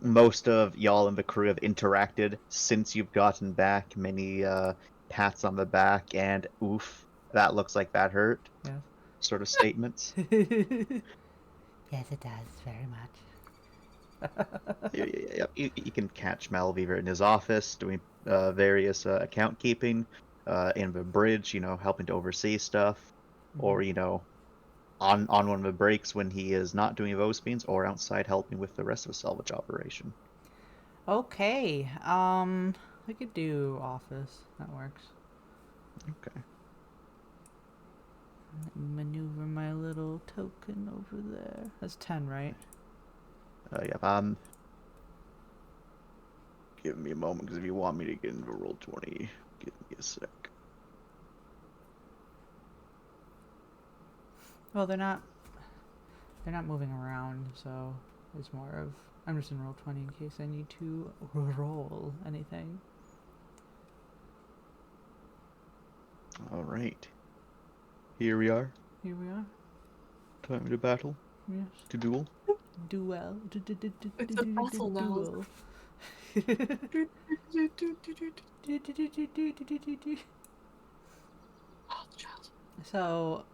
most of y'all and the crew have interacted since you've gotten back. Many pats on the back and oof, that looks like that hurt Yes. sort of statements. Yes, it does, very much. You can catch Malviver in his office doing various account keeping, in the bridge, helping to oversee stuff, or on one of the breaks when he is not doing those things, or outside helping with the rest of the salvage operation. Okay. I could do office. That works. Okay. Maneuver my little token over there. That's 10, right? Yeah. Give me a moment, because if you want me to get into roll 20, give me a sec. Well, they're not moving around, so it's more of I'm just in roll 20 in case I need to roll anything. All right. Here we are. Here we are. Time to battle. Yes. To duel. Duel. It's a battle now. Duel. Oh, child. So,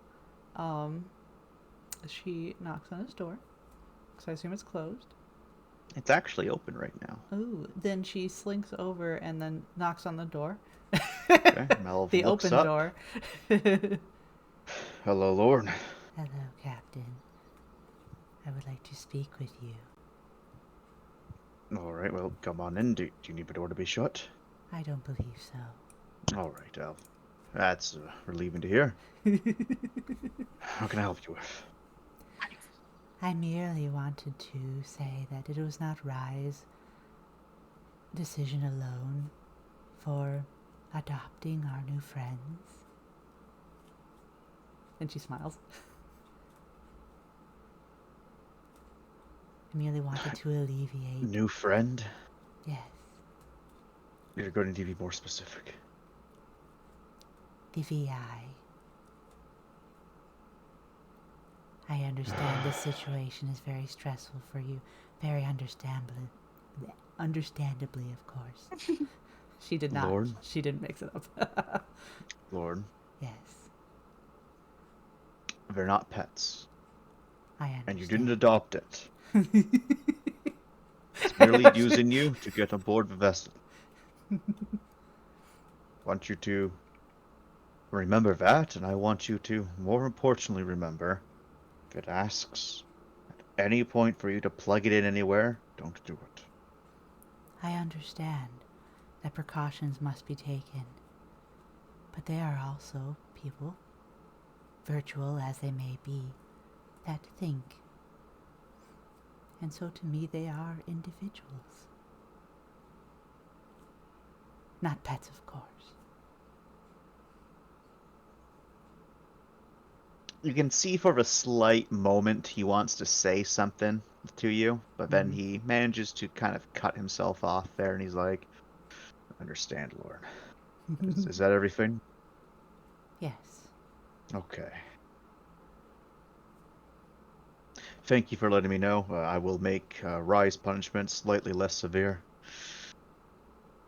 she knocks on his door, because I assume it's closed. It's actually open right now. Ooh, then she slinks over and then knocks on the door. Okay, Melv The looks open up. door. Hello, Lorne. Hello, Captain. I would like to speak with you. All right, well, come on in. Do you need the door to be shut? I don't believe so. All right, Al. That's relieving to hear. How can I help you with? I merely wanted to say that it was not Rye's decision alone for adopting our new friends. And she smiles. I merely wanted to alleviate. New friend? Yes, You're going to be more specific. the VI. I understand this situation is very stressful for you. Very understandably, of course. She did not. Lord? She didn't mix it up. Lord, Yes, they're not pets. I understand. And you didn't adopt it. It's merely using you to get aboard the vessel. Want you to remember that, and I want you to, more importantly, remember, if it asks at any point for you to plug it in anywhere, don't do it. I understand that precautions must be taken, but there are also people, virtual as they may be, that think. And so to me they are individuals. Not pets, of course. You can see for a slight moment he wants to say something to you, but then he manages to kind of cut himself off there, and he's like, I understand, Lord. Is that everything? Yes. Okay. Thank you for letting me know. I will make Rye's punishment slightly less severe.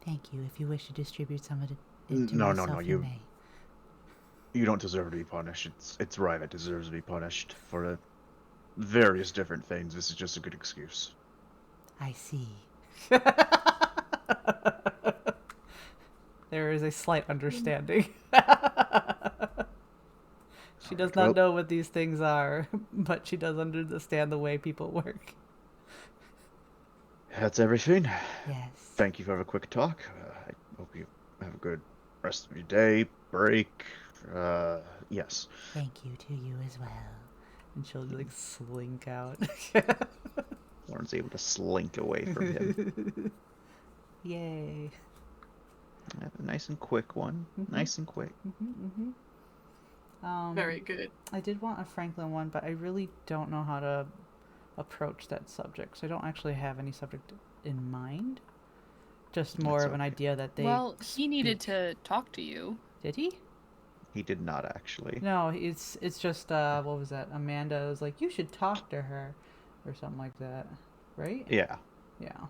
Thank you. If you wish to distribute some of it to No, myself, you may. You don't deserve to be punished. It's Rye that deserves to be punished for various different things. This is just a good excuse. I see. There is a slight understanding. She does not know what these things are, but she does understand the way people work. That's everything. Yes. Thank you for a quick talk. I hope you have a good rest of your day, break. Yes. Thank you to you as well. And she'll like slink out. Lauren's able to slink away from him. Yay. A nice and quick one. Nice and quick. Very good. I did want a Franklin one, but I really don't know how to approach that subject. So I don't actually have any subject in mind. Just more of an idea that they. Well, he needed to talk to you. Did he? He did not actually. No, it's just what was that? Amanda was like, you should talk to her, or something like that, right? Yeah. Yeah.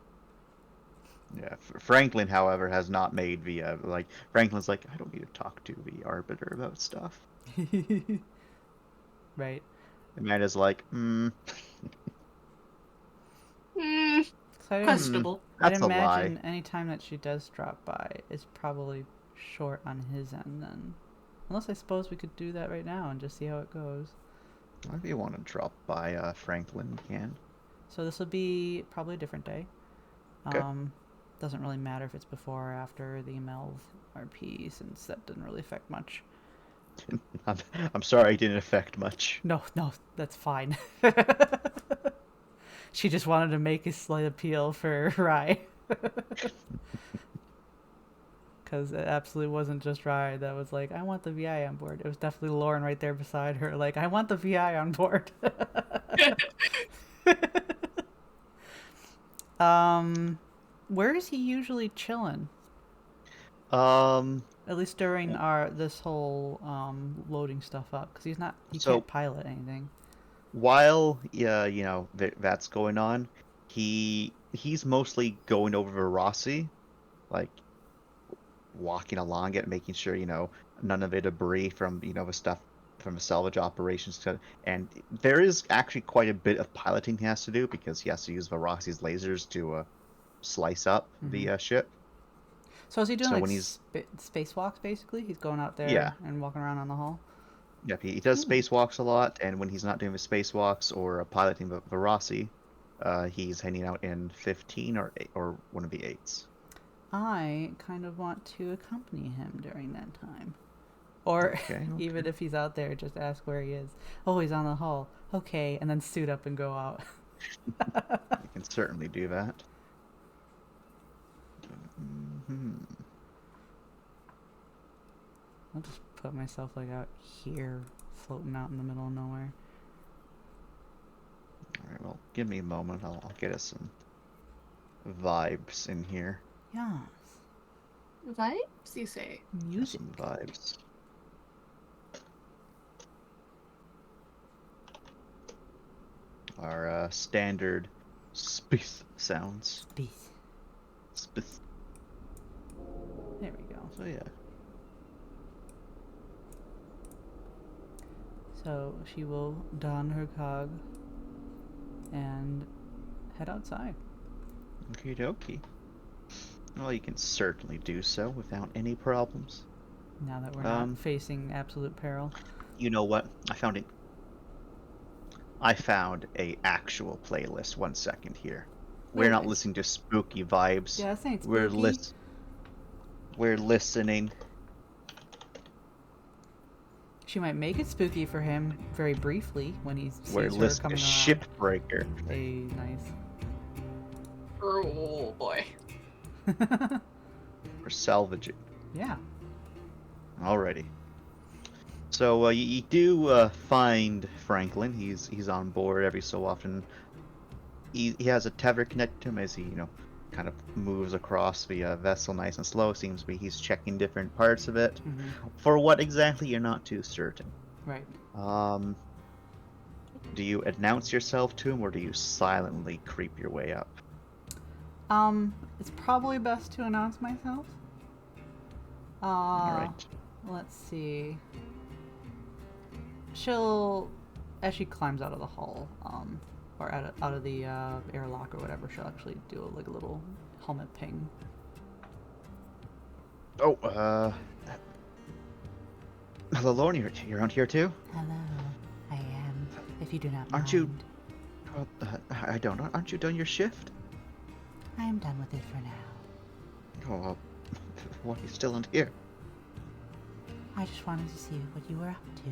Yeah, Franklin, however, has not made the like. Franklin's like, I don't need to talk to the arbiter about stuff. Right. Amanda's like, Hmm. So Questionable. I'd that's a lie. imagine any time that she does drop by is probably short on his end then. Unless I suppose we could do that right now and just see how it goes. If you want to drop by Franklin, you can. So this will be probably a different day. Okay. Doesn't really matter if it's before or after the melv RP, since that didn't really affect much. I'm sorry, it didn't affect much. No, that's fine. She just wanted to make a slight appeal for Rye. Because it absolutely wasn't just Rye that was like, I want the VI on board. It was definitely Lauren right there beside her, like, I want the VI on board. Where is he usually chilling? At least during this whole loading stuff up, because he So can't pilot anything. while that's going on, he's mostly going over Verossi, like walking along it, making sure none of the debris from the stuff from the salvage operations. And there is actually quite a bit of piloting he has to do because he has to use Verossi's lasers to slice up the ship. So is he doing So like when he's spacewalks basically? He's going out there yeah. and walking around on the hull? Yep, he does spacewalks a lot, and when he's not doing the spacewalks or piloting the Verossi, he's hanging out in 15 or one of the 8s. I kind of want to accompany him during that time. Or Okay. even if he's out there, just ask where he is. Oh, he's on the hull. Okay, and then suit up and go out. You can certainly do that. I'll just put myself like out here, floating out in the middle of nowhere. All right, well, give me a moment. I'll get us some vibes in here. Yes. Vibes, you say? Music. Some vibes. Our standard space sounds. Space. Space. There we go. So yeah. So she will don her cog and head outside. Okie dokie. Well, you can certainly do so without any problems. Now that we're not facing absolute peril. You know what? I found a actual playlist. 1 second here. We're not listening to spooky vibes. Yeah, this ain't spooky. We're listening. She might make it spooky for him very briefly when he sees We're her listening coming to around. Shipbreaker. Hey, nice. Oh boy. We're salvaging. Yeah. Alrighty. So you do find Franklin. He's on board every so often. He has a tether connected to him as he kind of moves across the vessel nice and slow. Seems to be he's checking different parts of it. For what exactly, you're not too certain. Right. Do you announce yourself to him, or do you silently creep your way up? It's probably best to announce myself. Alright. Let's see. She'll, as she climbs out of the hull, or out of the airlock or whatever, she'll actually do a little helmet ping. Oh, hello, Lorne. You're on here too? Hello, I am. If you do not Aren't mind. you? I don't know. Aren't you done your shift? I am done with it for now. Oh, why are you still on here? I just wanted to see what you were up to.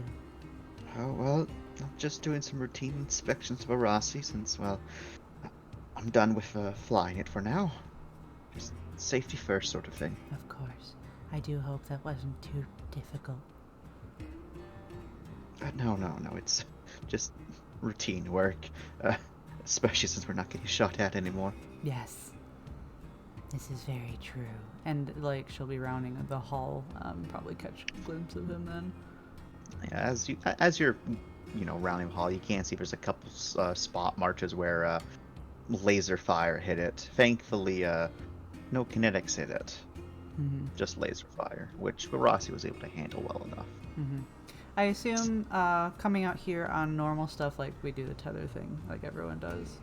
Oh, well, I'm just doing some routine inspections of Arasi since, well, I'm done with flying it for now. Just safety first sort of thing. Of course. I do hope that wasn't too difficult. No, it's just routine work, especially since we're not getting shot at anymore. Yes. This is very true. And like she'll be rounding the hull, probably catch a glimpse of him then. Yeah, as you're rounding the hall, you can see there's a couple spot marches where laser fire hit it. Thankfully, no kinetics hit it. Mm-hmm. Just laser fire, which Rossi was able to handle well enough. Mm-hmm. I assume coming out here on normal stuff, like we do the tether thing, like everyone does.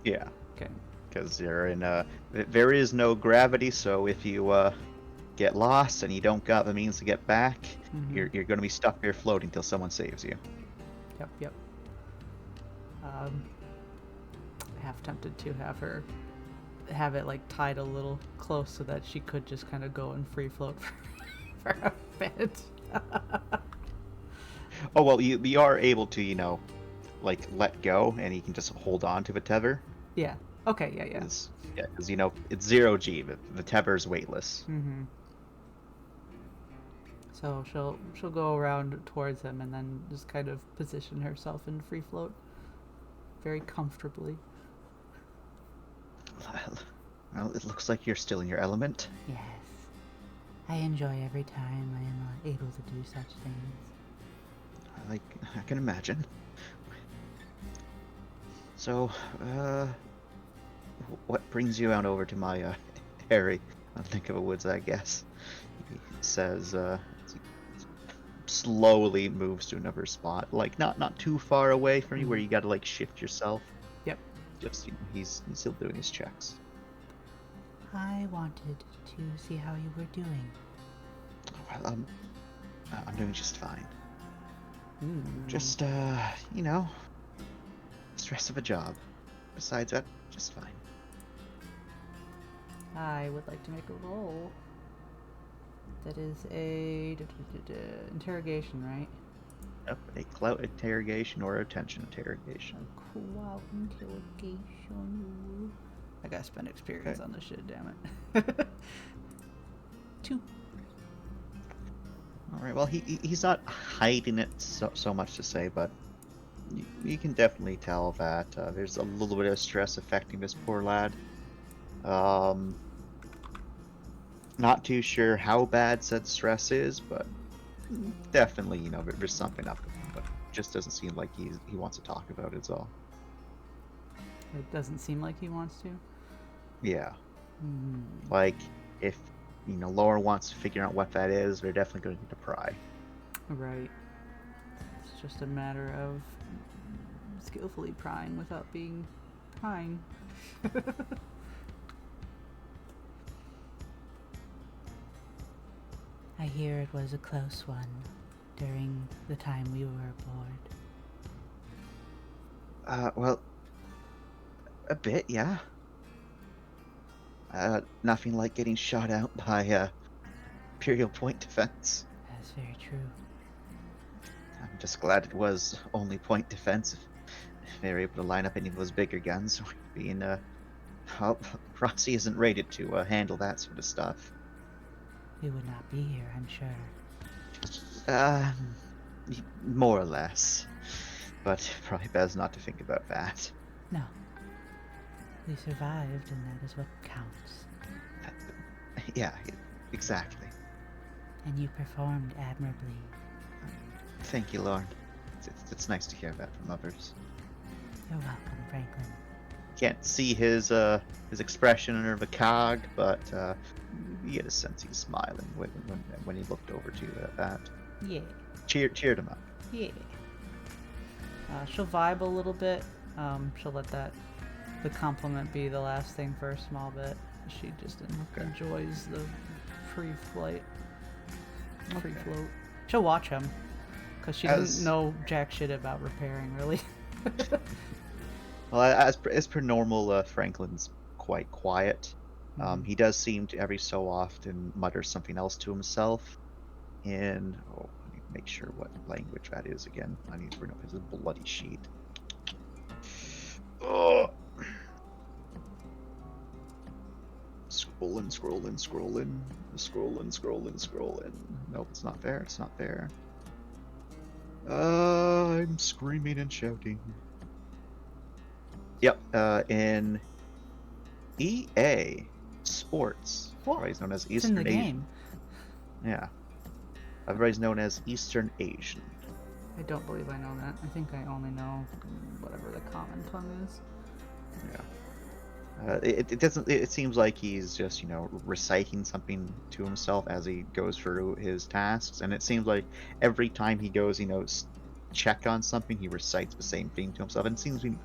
Yeah. Okay. Because you're in there is no gravity, so if you get lost and you don't got the means to get back, Mm-hmm. you're going to be stuck there floating till someone saves you. Yep. Half tempted to have it like tied a little close so that she could just kind of go and free float for a bit. Oh well, you are able to like let go, and you can just hold on to the tether. Yeah. Okay. Yeah. Because it's 0 G. The tether's weightless. Mm-hmm. So she'll go around towards him and then just kind of position herself in free float very comfortably. Well, it looks like you're still in your element. Yes. I enjoy every time I am able to do such things. I can imagine. So, what brings you out over to my hairy neck of the woods, I guess? He says, slowly moves to another spot, like not too far away from you, where you gotta like shift yourself. Yep. Just he's still doing his checks. I wanted to see how you were doing. Well, I'm doing just fine. Mm. Just stress of a job. Besides that, just fine. I would like to make a roll. That is a interrogation, right? Yep, a clout interrogation or attention interrogation. Wow, interrogation. I gotta spend experience on this shit, damn it. 2. All right. Well, he's not hiding it so much to say, but you can definitely tell that there's a little bit of stress affecting this poor lad. Not too sure how bad said stress is, but definitely, there's something up with him, but just doesn't seem like he wants to talk about it, it's all. It doesn't seem like he wants to. Yeah. Mm. Like, if, Laura wants to figure out what that is, they're definitely going to need to pry. Right. It's just a matter of skillfully prying without being prying. I hear it was a close one during the time we were aboard. Well, a bit, yeah. Nothing like getting shot out by Imperial Point Defense. That's very true. I'm just glad it was only point defense. If they were able to line up any of those bigger guns, being well, Rossi isn't rated to handle that sort of stuff. We would not be here, I'm sure. More or less. But probably best not to think about that. No. We survived, and that is what counts. Yeah, exactly. And you performed admirably. Thank you, Lorne. It's nice to hear that from others. You're welcome, Franklin. Can't see his expression under the cog, but you get a sense he's smiling when he looked over to you at that. Yeah. Cheered him up. Yeah. She'll vibe a little bit. She'll let the compliment be the last thing for a small bit. She just enjoys the free float. She'll watch him, because she doesn't know jack shit about repairing, really. Well, as per normal, Franklin's quite quiet. He does seem to every so often mutter something else to himself. And let me make sure what language that is again. I need to bring up his bloody sheet. Oh. Scrolling. Nope, it's not there. It's not there. I'm screaming and shouting. Yep, in EA Sports, otherwise known as It's in the Eastern Asian. game. Yeah, otherwise known as Eastern Asian. I don't believe I know that. I think I only know whatever the common tongue is. Yeah. It doesn't. It seems like he's just reciting something to himself as he goes through his tasks, and it seems like every time he goes, check on something, he recites the same thing to himself, and it seems to be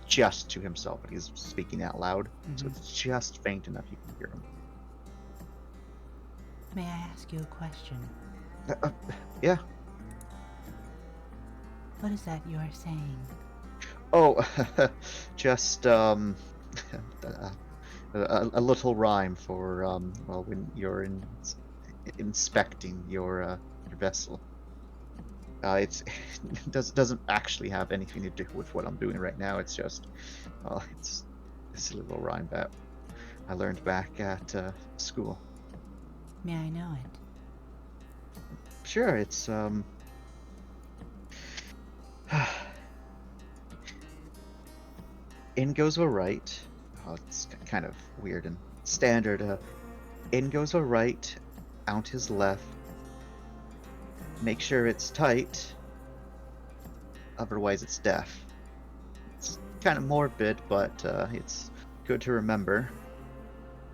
just to himself, but he's speaking out loud, so Mm-hmm. it's just faint enough you can hear him. May I ask you a question? Yeah. What is that you're saying? Oh, just a little rhyme for well, when you're inspecting your vessel. It doesn't actually have anything to do with what I'm doing right now. It's just, well, it's a silly little rhyme that I learned back at school. May I know it? Sure, it's in goes a right. Oh, it's kind of weird and standard. In goes a right, out his left. Make sure it's tight, otherwise it's deaf. It's kind of morbid, but it's good to remember.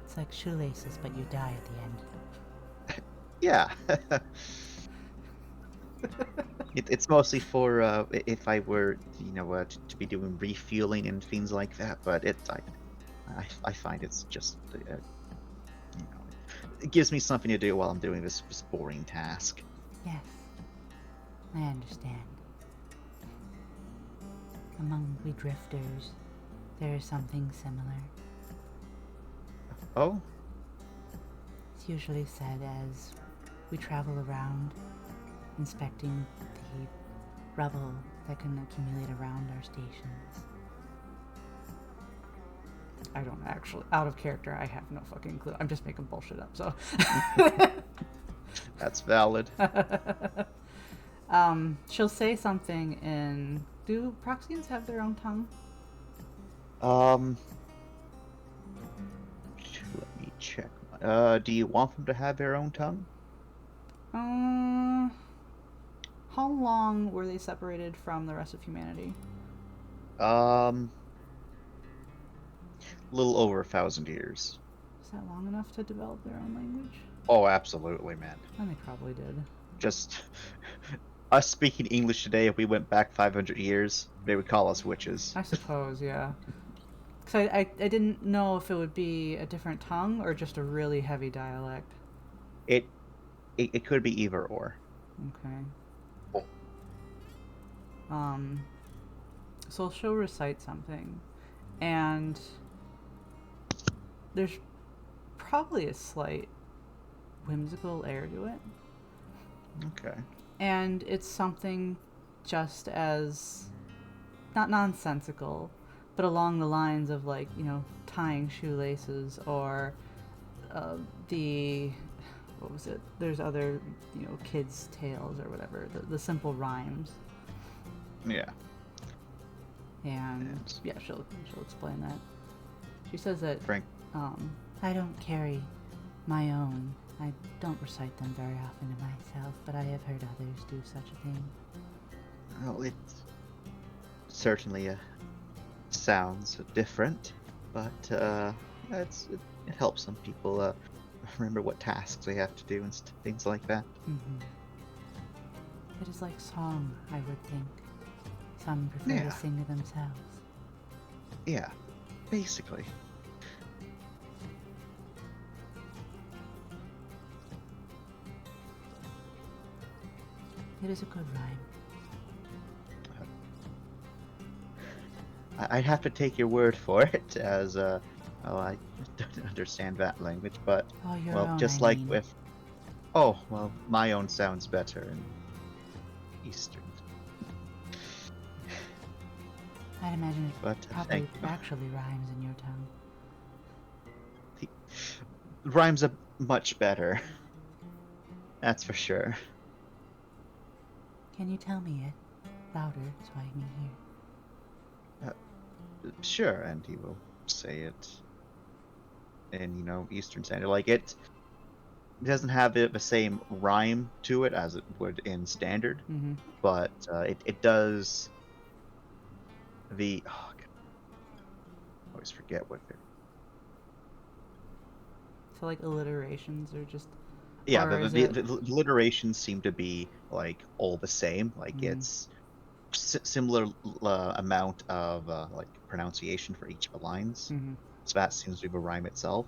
It's like shoelaces, but you die at the end. Yeah. It's mostly for if I were, to be doing refueling and things like that. But I find it's just, it gives me something to do while I'm doing this boring task. Yes, I understand. Among we drifters, there is something similar. Oh, It's usually said as we travel around inspecting the rubble that can accumulate around our stations. I don't actually, out of character, I have no fucking clue. I'm just making bullshit up, so. that's valid. She'll say something in. Do Proxians have their own tongue? Um, let me check. Do you want them to have their own tongue? Uh, how long were they separated from the rest of humanity? Um, a little over 1,000 years. Is that long enough to develop their own language? Oh, absolutely, man. And they probably did. Just us speaking English today, if we went back 500 years, they would call us witches. I suppose, yeah. Because I didn't know if it would be a different tongue or just a really heavy dialect. It it could be either or. Okay. So she'll recite something, and there's probably a slight whimsical air to it. Okay. And it's something just as not nonsensical, but along the lines of like, tying shoelaces or the what was it? There's other, kids' tales or whatever, the simple rhymes. Yeah. And yeah, she'll explain that. She says that Frank. I don't carry my own. I don't recite them very often to myself, but I have heard others do such a thing. Well, it certainly sounds different, but it helps some people remember what tasks they have to do and things like that. Mm-hmm. It is like song, I would think. Some prefer Yeah. to sing to themselves. Yeah, basically. It is a good rhyme. I'd have to take your word for it, as I don't understand that language, but Oh, your well, own, just I like mean. with, oh well, my own sounds better in Eastern. I'd imagine it But probably thank you. actually rhymes in your tongue. Rhymes are much better. That's for sure. Can you tell me it louder so I can hear? Sure, and he will say it in Eastern Standard. Like it doesn't have the same rhyme to it as it would in Standard, Mm-hmm. but it does the. Oh, always forget what they're. So like alliterations are just, Yeah, or the, is the, it? the, the alliterations seem to be like all the same. Like Mm, it's similar amount of like pronunciation for each of the lines. mm-hmm. So that seems to be the rhyme itself.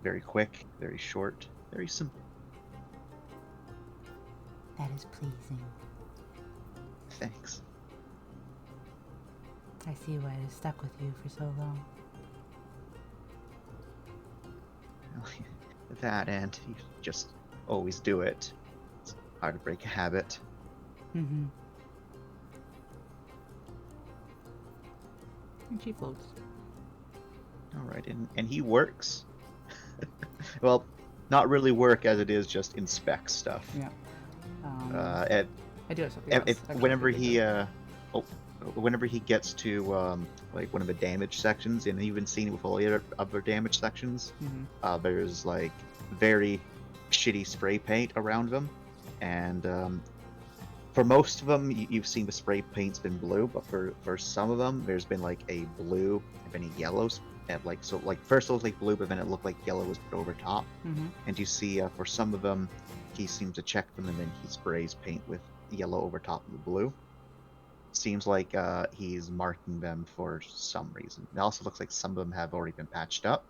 Very quick, very short, very simple. That is pleasing. Thanks. I see why it has stuck with you for so long. That and you just always do it. It's hard to break a habit. Mm-hmm. And she floats. All right, and he works. Well, not really work as it is just inspect stuff. Yeah. At I do have something else. if actually, whenever to think he of. whenever he gets to like one of the damage sections, and even seen with all the other damage sections, Mhm. there's like very shitty spray paint around them, and for most of them you've seen the spray paint's been blue, but for some of them there's been like a blue and any yellows, and like so like first it looked like blue, but then it looked like yellow was put over top. Mhm. And you see for some of them he seems to check them and then he sprays paint with yellow over top of the blue. Seems like he's marking them for some reason. It also looks like some of them have already been patched up,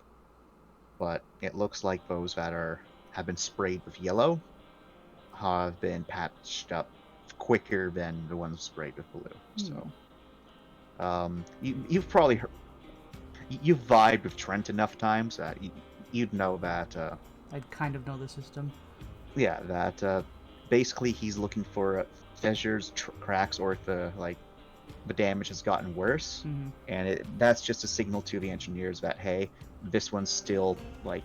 but it looks like those that have been sprayed with yellow have been patched up quicker than the ones sprayed with blue. So you've probably heard, you've vibed with Trent enough times that you'd know that I kind of know the system. yeah, that basically he's looking for fissures, cracks, or if the damage has gotten worse, Mhm. and that's just a signal to the engineers that hey, this one's still like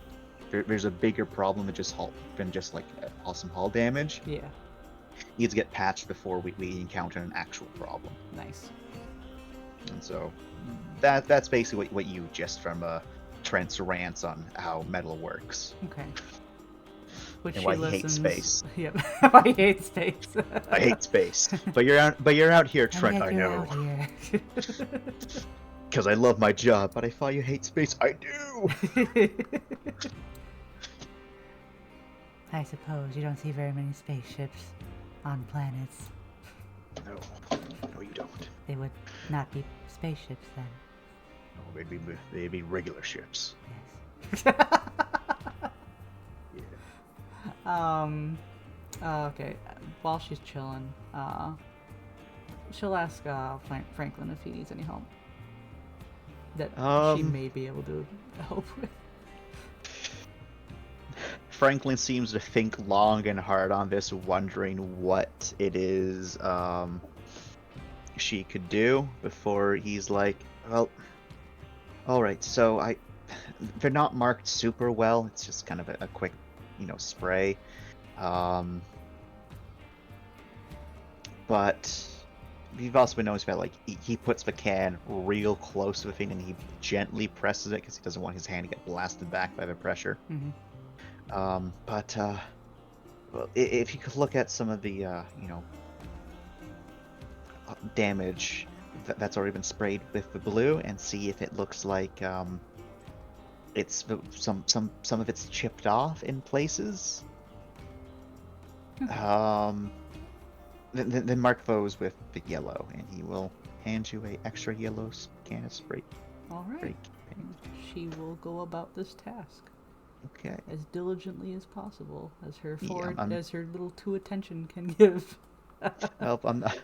there's a bigger problem than just like awesome hull damage. Yeah. Needs to get patched before we encounter an actual problem. Nice. And so that's basically what you just from Trent's rants on how metal works Okay. Which and she why he hates listens. space. Yep. I hate space. I hate space, but you're out here, And Trent. yet I you're know, out here. because I love my job, but I thought you hate space. I do. I suppose you don't see very many spaceships on planets. No, no, you don't. They would not be spaceships then. No, they'd be regular ships. Yes. Yeah. Okay. While she's chilling, she'll ask Franklin if he needs any help that she may be able to help with. Franklin seems to think long and hard on this, wondering what it is she could do before he's like, well, all right. So they're not marked super well. It's just kind of a quick, spray. But you've also been noticed that like he puts the can real close to the thing and he gently presses it because he doesn't want his hand to get blasted back by the pressure. Mm-hmm. But well, if you could look at some of the damage that's already been sprayed with the blue and see if it looks like it's some of it's chipped off in places. Then mark those with the yellow, and he will hand you a extra yellow can of spray. All right. She will go about this task Okay. as diligently as possible, as her Yeah, her little two attention can give. Well, I'm not.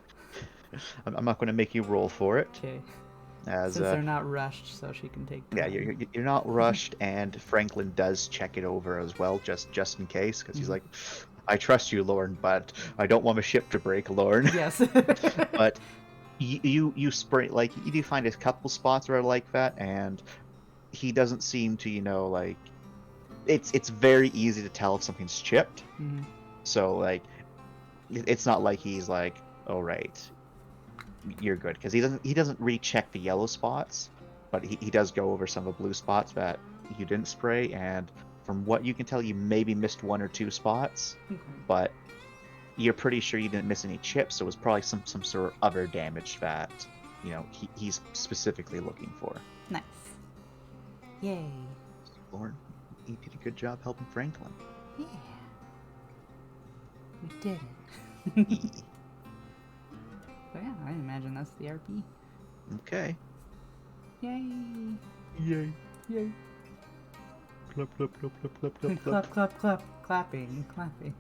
I'm not going to make you roll for it. Okay. As Since they're not rushed, so she can take time. yeah, you're not rushed, and Franklin does check it over as well, just in case, because he's like, I trust you, Lorne, but I don't want the ship to break, Lorne. Yes. But you spray like you do find a couple spots where like that, and he doesn't seem to like it's very easy to tell if something's chipped. Mhm. So like it's not like he's like, oh right, you're good, because he doesn't recheck the yellow spots, but he does go over some of the blue spots that you didn't spray, and from what you can tell, you maybe missed one or two spots, Okay. but you're pretty sure you didn't miss any chips, so it was probably some sort of other damage that he's specifically looking for. Nice. Yay. Lorne, you did a good job helping Franklin. Yeah. We did it. So yeah, I imagine that's the RP. Okay. Yay! Yay. Yay! Clap, clap, clap, clap, clap, clap, clap. Clap, clap, clap, clapping, clapping.